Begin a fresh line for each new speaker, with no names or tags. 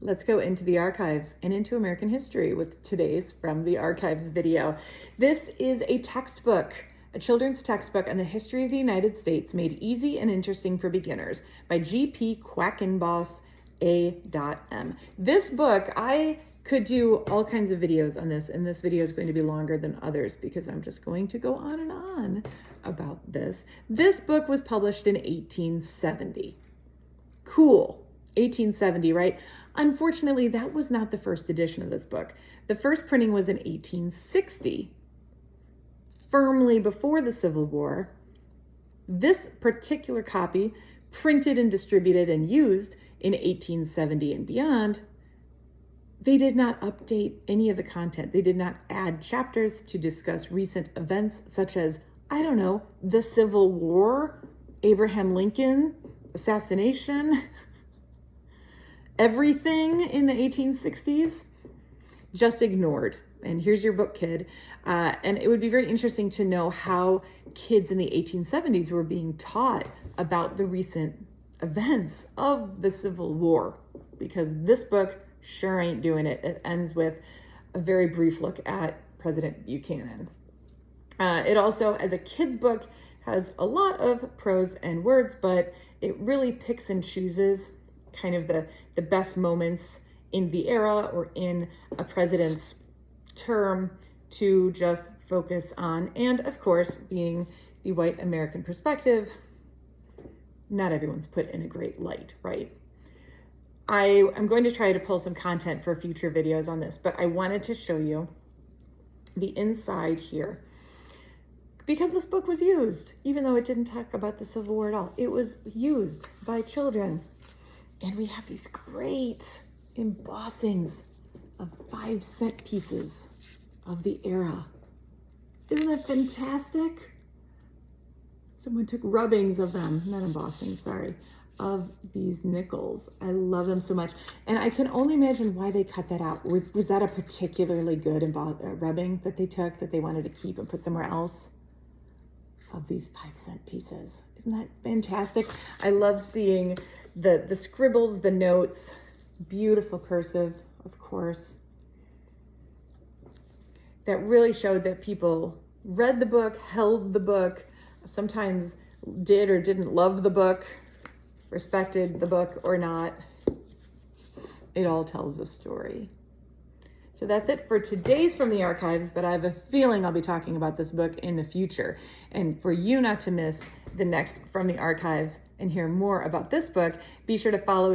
let's go into the archives and into American history with today's From the Archives video. This is a textbook, a children's textbook on the history of the United States made easy and interesting for beginners by G.P. Quackenboss A.M. This book, I could do all kinds of videos on this, and this video is going to be longer than others because I'm just going to go on and on about this. This book was published in 1870. Cool. 1870, right? Unfortunately, that was not the first edition of this book. The first printing was in 1860, firmly before the Civil War. This particular copy, printed and distributed and used in 1870 and beyond, they did not update any of the content. They did not add chapters to discuss recent events such as, I don't know, the Civil War, Abraham Lincoln, assassination, everything in the 1860s, just ignored. And here's your book, kid. And it would be very interesting to know how kids in the 1870s were being taught about the recent events of the Civil War, because this book sure ain't doing it. It ends with a very brief look at President Buchanan. It also, as a kid's book, has a lot of prose and words, but it really picks and chooses kind of the best moments in the era or in a president's term to just focus on. And of course, being the white American perspective, not everyone's put in a great light, right? I'm going to try to pull some content for future videos on this, but I wanted to show you the inside here because this book was used, even though it didn't talk about the Civil War at all. It was used by children. And we have these great embossings of 5-cent pieces of the era. Isn't that fantastic? Someone took rubbings of them, not embossing, sorry, of these nickels. I love them so much. And I can only imagine why they cut that out. Was that a particularly good rubbing that they took that they wanted to keep and put somewhere else? Of these 5-cent pieces. Isn't that fantastic? I love seeing the scribbles, the notes, beautiful cursive, of course, that really showed that people read the book, held the book, sometimes did or didn't love the book, respected the book or not. It all tells a story. So that's it for today's From the Archives, but I have a feeling I'll be talking about this book in the future. And for you not to miss the next From the Archives and hear more about this book, be sure to follow